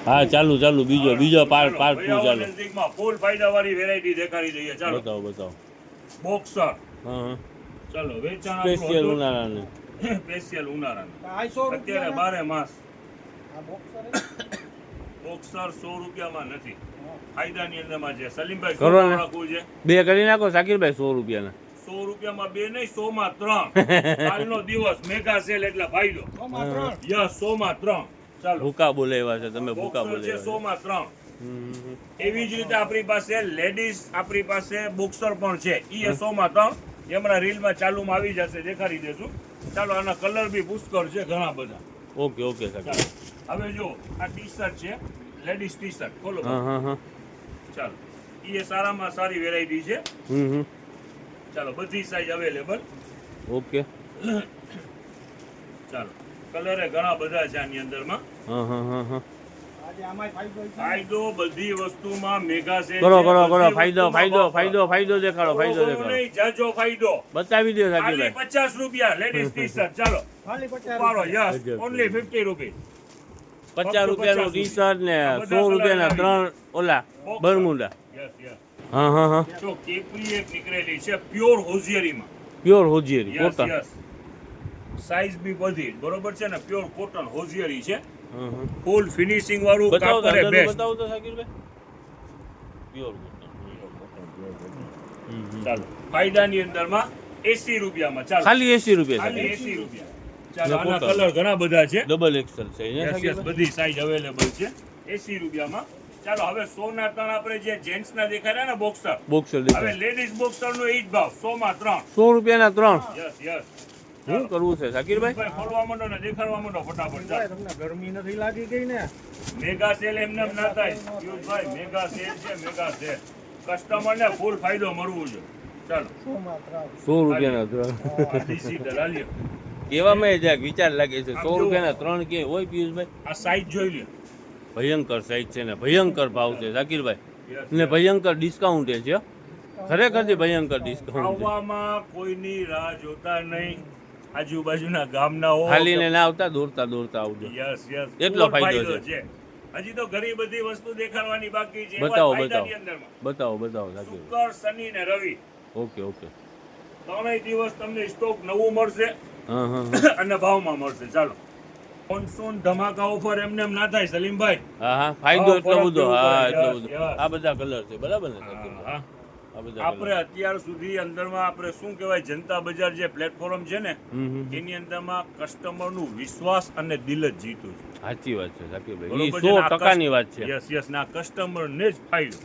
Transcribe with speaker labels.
Speaker 1: હા ચાલુ બીજો પાર્ટ 2 ચાલુ.
Speaker 2: નજીકમાં ફૂલ ફાયદાવાળી વેરાયટી દેખાડી દઈએ. ચાલો
Speaker 1: બતાવો.
Speaker 2: બોક્સર.
Speaker 1: હા
Speaker 2: ચાલો વેચાણ
Speaker 1: સ્પેશિયલ ઉનાળાનું.
Speaker 2: સ્પેશિયલ ઉનાળાનું. અત્યારે 12 માસ. બોક્સર 100 રૂપિયામાં નથી. ફાયદાની અંદરમાં છે. સલીમભાઈ
Speaker 1: કરો ને.
Speaker 2: રાખવું છે.
Speaker 1: 2 કરી નાખો શાકીરભાઈ 100 રૂપિયાના.
Speaker 2: 100 રૂપિયામાં 2 નહીં, 100 માં 3. કાલનો દિવસ મેગા સેલ એટલે ફાયદો. 100 માં 3. ચાલો
Speaker 1: ભૂકા બોલાવ્યા છે તમે, ભૂકા
Speaker 2: બોક્સર છે
Speaker 1: બોલાવ્યા
Speaker 2: 100 માં 3. એવી જ રીતે આપણી પાસે લેડીઝ આપણી પાસે બોક્સર પણ છે. ઈ 100 માં 3. હમણાં રીલમાં ચાલુમાં આવી જશે, દેખાડી દેશું. ચાલો આના કલર બી પુષ્કળ છે ઘણા બધા.
Speaker 1: ઓકે
Speaker 2: ચાલો હવે જો આ ટી શર્ટ છે, લેડીઝ ટી શર્ટ ખોલો.
Speaker 1: હા
Speaker 2: ચાલો એ સારામાં સારી વેરાયટી છે. ચાલો બધી સાઈઝ અવેલેબલ.
Speaker 1: ઓકે
Speaker 2: ચાલો કલર ઘણા બધા છે આની અંદરમાં.
Speaker 1: હા
Speaker 2: ફાયદો બધી વસ્તુમાં મેગા સેલ.
Speaker 1: કરો ફાયદો દેખાડો.
Speaker 2: નહીં જાજો ફાયદો
Speaker 1: બતાવી દો
Speaker 2: ખાલી
Speaker 1: શાકીરભાઈ.
Speaker 2: 50 રૂપિયા લેડીઝ ટી શર્ટ. ચાલો ઉપાડો. Yes only 50 rupees.
Speaker 1: 50 રૂપિયાનું ટી શર્ટ ને 100 રૂપિયાના 3 ઓલા બરમુડા.
Speaker 2: યસ
Speaker 1: હા
Speaker 2: જો કેપરી એક નીકળેલી છે પ્યોર હોઝિયરીમાં.
Speaker 1: Pure hosiery
Speaker 2: yes
Speaker 1: cotton.
Speaker 2: Size બી બધી બરોબર છે ને. પ્યોર કોટન હોઝિયરી છે. ફૂલ ફિનિશિંગ વાળું કાપડ છે બેસ્ટ.
Speaker 1: બતાવો તો શાકીરભાઈ. પ્યોર
Speaker 2: ચાલો ફાયદાની અંદરમાં 80 રૂપિયામાં. ચાલો
Speaker 1: ખાલી 80 રૂપિયા.
Speaker 2: ખાલી 80 રૂપિયા. ચાલો આના કલર ઘણા બધા છે.
Speaker 1: ડબલ એક્સેલ છે
Speaker 2: યસ બધી સાઈઝ અવેલેબલ છે 80 રૂપિયામાં. ચાલો હવે 100 ના 3 આપણે જે જેન્ટ્સ ના દેખાડ્યા ને બોક્સર.
Speaker 1: બોક્સર
Speaker 2: હવે
Speaker 1: દેખાય.
Speaker 2: લેડીઝ બોક્સર નો એ જ ભાવ 100 માં 3.
Speaker 1: 100 રૂપિયાના 3.
Speaker 2: યસ
Speaker 1: શું કરવું છે શાકીરભાઈ?
Speaker 2: ભાઈ ખોલવા માંડો ને દેખાડવા માંડો ફટાફટ. ચાલો
Speaker 3: તમને ગરમી નથી લાગી ગઈ ને?
Speaker 2: મેગા સેલ એમને એમ ના થાય પિયુષભાઈ. મેગા સેલ છે મેગા સેલ. કસ્ટમર ને ફૂલ ફાયદો મળવું છે. ચાલો
Speaker 1: 100 રૂપિયાના 3.
Speaker 2: ડીસી દલાલીઓ.
Speaker 1: કેવામાં જ્યાં વિચાર લાગે છે 100 રૂપિયાના 3 કે હોય પિયુષભાઈ?
Speaker 2: આ સાઈઝ જોઈ લ્યો.
Speaker 1: ભયંકર સાઈઝ છે ને ભયંકર ભાવ છે શાકીરભાઈ.
Speaker 2: Yes,
Speaker 1: ને ભયંકર ડિસ્કાઉન્ટ છે. ખરેખરથી ભયંકર ડિસ્કાઉન્ટ છે.
Speaker 2: આવવામાં કોઈની રાહ જોતા નહીં. આજુબાજુના ગામના હો
Speaker 1: ખાલી ને ના આવતા દોડતા આવજો.
Speaker 2: યસ
Speaker 1: એટલો ફાયદો છે.
Speaker 2: હજી તો ઘણી બધી વસ્તુ દેખાડવાની બાકી છે.
Speaker 1: બતાવો
Speaker 2: ફાયદાની અંદરમાં
Speaker 1: બતાવો શાકીરભાઈ.
Speaker 2: શુક્ર શનિ ને રવિ
Speaker 1: ઓકે
Speaker 2: 3 દિવસ તમને સ્ટોક નવું મળશે
Speaker 1: હા
Speaker 2: અને ભાવમાં મળશે. ચાલો મોન્સૂન ધમાકા ઓફર એમને એમ ના થાય સલીમભાઈ.
Speaker 1: હા ફાયદો એટલો
Speaker 2: ફરક
Speaker 1: બધો.
Speaker 2: જેવું
Speaker 1: એટલો
Speaker 2: પડે.
Speaker 1: બધો.
Speaker 2: Yes.
Speaker 1: આ બધા કલર છે બરાબર ને શાકીરભાઈ?
Speaker 2: હા.
Speaker 1: આ બધા
Speaker 2: આપણે અત્યાર સુધી અંદરમાં આપણે શું કહેવાય જનતા બજાર જે પ્લેટફોર્મ છે ને એની અંદરમાં કસ્ટમરનું વિશ્વાસ અને દિલ જ જીતું છે.
Speaker 1: સાચી વાત છે શાકીરભાઈ.
Speaker 2: બરોબર છે ને?
Speaker 1: 100% ની વાત છે.
Speaker 2: યસ ના કસ્ટમરને જ ફાયદો.